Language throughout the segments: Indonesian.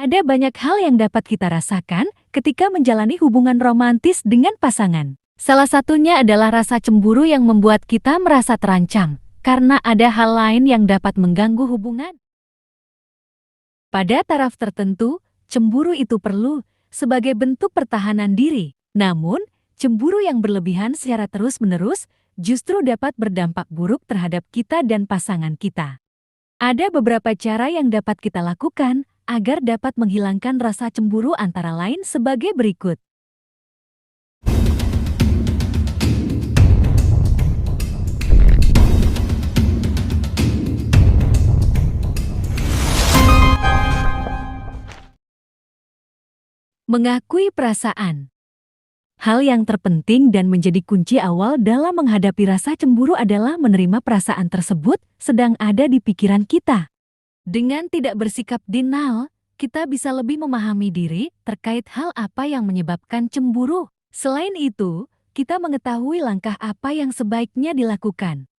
Ada banyak hal yang dapat kita rasakan ketika menjalani hubungan romantis dengan pasangan. Salah satunya adalah rasa cemburu yang membuat kita merasa terancam, karena ada hal lain yang dapat mengganggu hubungan. Pada taraf tertentu, cemburu itu perlu sebagai bentuk pertahanan diri. Namun, cemburu yang berlebihan secara terus-menerus justru dapat berdampak buruk terhadap kita dan pasangan kita. Ada beberapa cara yang dapat kita lakukan agar dapat menghilangkan rasa cemburu, antara lain sebagai berikut. Mengakui perasaan. Hal yang terpenting dan menjadi kunci awal dalam menghadapi rasa cemburu adalah menerima perasaan tersebut sedang ada di pikiran kita. Dengan tidak bersikap denial, kita bisa lebih memahami diri terkait hal apa yang menyebabkan cemburu. Selain itu, kita mengetahui langkah apa yang sebaiknya dilakukan.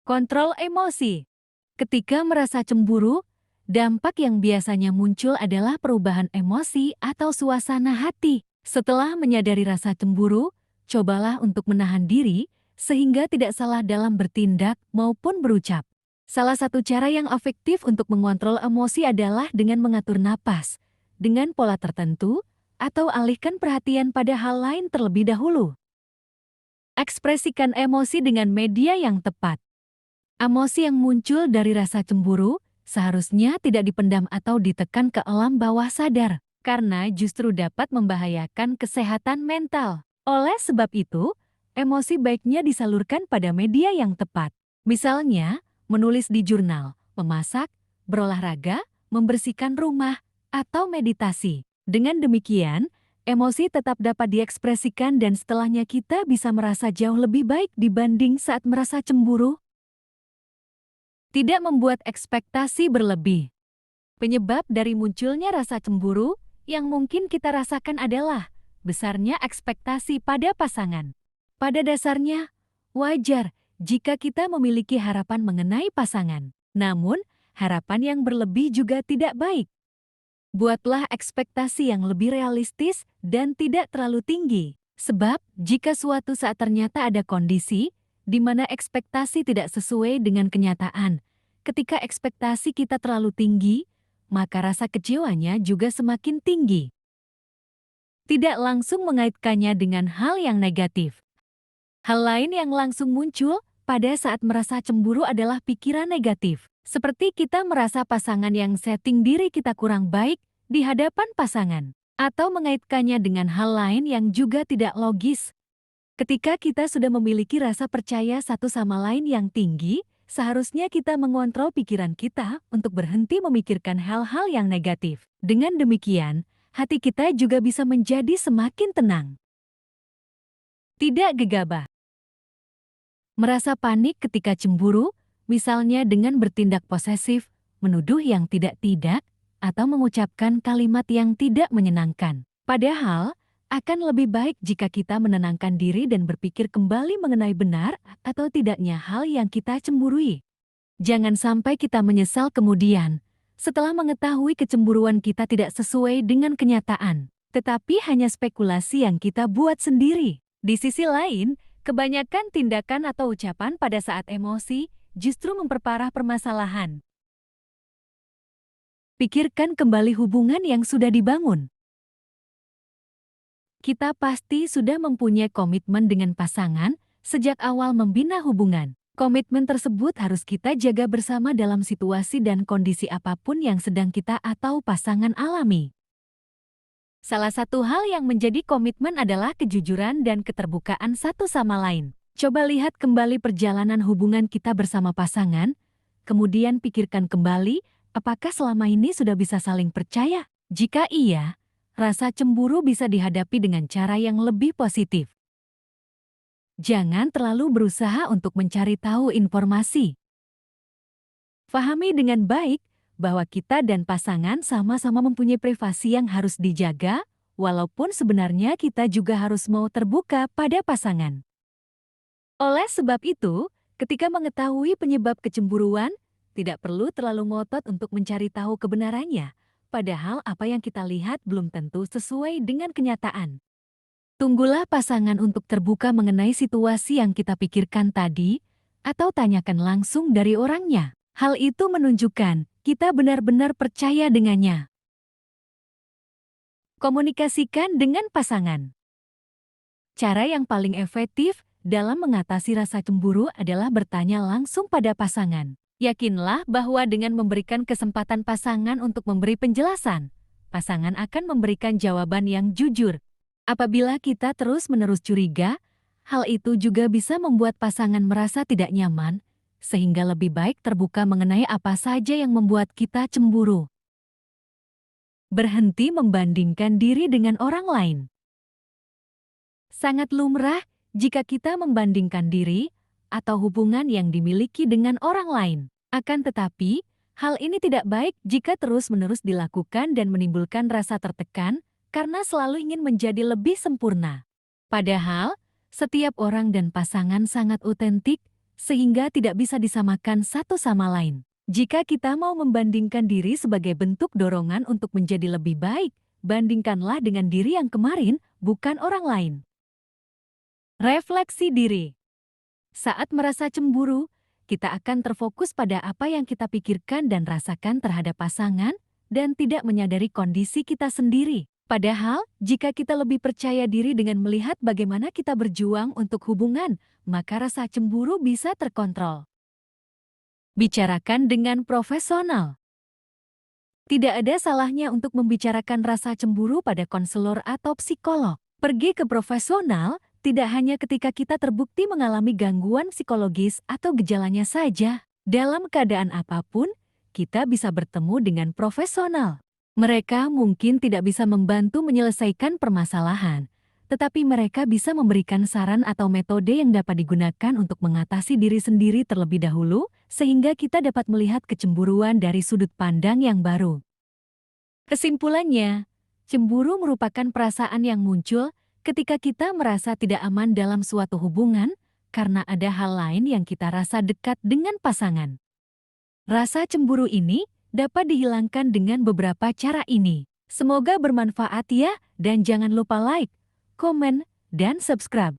Kontrol emosi. Ketika merasa cemburu, dampak yang biasanya muncul adalah perubahan emosi atau suasana hati. Setelah menyadari rasa cemburu, cobalah untuk menahan diri sehingga tidak salah dalam bertindak maupun berucap. Salah satu cara yang efektif untuk mengontrol emosi adalah dengan mengatur napas dengan pola tertentu atau alihkan perhatian pada hal lain terlebih dahulu. Ekspresikan emosi dengan media yang tepat. Emosi yang muncul dari rasa cemburu seharusnya tidak dipendam atau ditekan ke alam bawah sadar, karena justru dapat membahayakan kesehatan mental. Oleh sebab itu, emosi baiknya disalurkan pada media yang tepat. Misalnya, menulis di jurnal, memasak, berolahraga, membersihkan rumah, atau meditasi. Dengan demikian, emosi tetap dapat diekspresikan dan setelahnya kita bisa merasa jauh lebih baik dibanding saat merasa cemburu. Tidak membuat ekspektasi berlebih. Penyebab dari munculnya rasa cemburu yang mungkin kita rasakan adalah besarnya ekspektasi pada pasangan. Pada dasarnya, wajar jika kita memiliki harapan mengenai pasangan. Namun, harapan yang berlebih juga tidak baik. Buatlah ekspektasi yang lebih realistis dan tidak terlalu tinggi. Sebab, jika suatu saat ternyata ada kondisi di mana ekspektasi tidak sesuai dengan kenyataan, ketika ekspektasi kita terlalu tinggi, maka rasa kecewanya juga semakin tinggi. Tidak langsung mengaitkannya dengan hal yang negatif. Hal lain yang langsung muncul pada saat merasa cemburu adalah pikiran negatif. Seperti kita merasa pasangan yang setting diri kita kurang baik di hadapan pasangan, atau mengaitkannya dengan hal lain yang juga tidak logis. Ketika kita sudah memiliki rasa percaya satu sama lain yang tinggi, seharusnya kita mengontrol pikiran kita untuk berhenti memikirkan hal-hal yang negatif. Dengan demikian, hati kita juga bisa menjadi semakin tenang. Tidak gegabah. Merasa panik ketika cemburu, misalnya dengan bertindak posesif, menuduh yang tidak-tidak, atau mengucapkan kalimat yang tidak menyenangkan. Padahal, akan lebih baik jika kita menenangkan diri dan berpikir kembali mengenai benar atau tidaknya hal yang kita cemburui. Jangan sampai kita menyesal kemudian, setelah mengetahui kecemburuan kita tidak sesuai dengan kenyataan, tetapi hanya spekulasi yang kita buat sendiri. Di sisi lain, kebanyakan tindakan atau ucapan pada saat emosi justru memperparah permasalahan. Pikirkan kembali hubungan yang sudah dibangun. Kita pasti sudah mempunyai komitmen dengan pasangan sejak awal membina hubungan. Komitmen tersebut harus kita jaga bersama dalam situasi dan kondisi apapun yang sedang kita atau pasangan alami. Salah satu hal yang menjadi komitmen adalah kejujuran dan keterbukaan satu sama lain. Coba lihat kembali perjalanan hubungan kita bersama pasangan, kemudian pikirkan kembali apakah selama ini sudah bisa saling percaya. Jika iya, rasa cemburu bisa dihadapi dengan cara yang lebih positif. Jangan terlalu berusaha untuk mencari tahu informasi. Fahami dengan baik bahwa kita dan pasangan sama-sama mempunyai privasi yang harus dijaga, walaupun sebenarnya kita juga harus mau terbuka pada pasangan. Oleh sebab itu, ketika mengetahui penyebab kecemburuan, tidak perlu terlalu ngotot untuk mencari tahu kebenarannya. padahal apa yang kita lihat belum tentu sesuai dengan kenyataan. Tunggulah pasangan untuk terbuka mengenai situasi yang kita pikirkan tadi, atau tanyakan langsung dari orangnya. Hal itu menunjukkan kita benar-benar percaya dengannya. Komunikasikan dengan pasangan. Cara yang paling efektif dalam mengatasi rasa cemburu adalah bertanya langsung pada pasangan. Yakinlah bahwa dengan memberikan kesempatan pasangan untuk memberi penjelasan, pasangan akan memberikan jawaban yang jujur. Apabila kita terus-menerus curiga, hal itu juga bisa membuat pasangan merasa tidak nyaman, sehingga lebih baik terbuka mengenai apa saja yang membuat kita cemburu. Berhenti membandingkan diri dengan orang lain. Sangat lumrah jika kita membandingkan diri atau hubungan yang dimiliki dengan orang lain. Akan tetapi, hal ini tidak baik jika terus-menerus dilakukan dan menimbulkan rasa tertekan karena selalu ingin menjadi lebih sempurna. Padahal, setiap orang dan pasangan sangat otentik sehingga tidak bisa disamakan satu sama lain. Jika kita mau membandingkan diri sebagai bentuk dorongan untuk menjadi lebih baik, bandingkanlah dengan diri yang kemarin, bukan orang lain. Refleksi diri. Saat merasa cemburu, kita akan terfokus pada apa yang kita pikirkan dan rasakan terhadap pasangan dan tidak menyadari kondisi kita sendiri. Padahal, jika kita lebih percaya diri dengan melihat bagaimana kita berjuang untuk hubungan, maka rasa cemburu bisa terkontrol. Bicarakan dengan profesional. Tidak ada salahnya untuk membicarakan rasa cemburu pada konselor atau psikolog. Pergi ke profesional tidak hanya ketika kita terbukti mengalami gangguan psikologis atau gejalanya saja. Dalam keadaan apapun, kita bisa bertemu dengan profesional. Mereka mungkin tidak bisa membantu menyelesaikan permasalahan, tetapi mereka bisa memberikan saran atau metode yang dapat digunakan untuk mengatasi diri sendiri terlebih dahulu, sehingga kita dapat melihat kecemburuan dari sudut pandang yang baru. Kesimpulannya, cemburu merupakan perasaan yang muncul ketika kita merasa tidak aman dalam suatu hubungan karena ada hal lain yang kita rasa dekat dengan pasangan. Rasa cemburu ini dapat dihilangkan dengan beberapa cara ini. Semoga bermanfaat ya, dan jangan lupa like, komen, dan subscribe.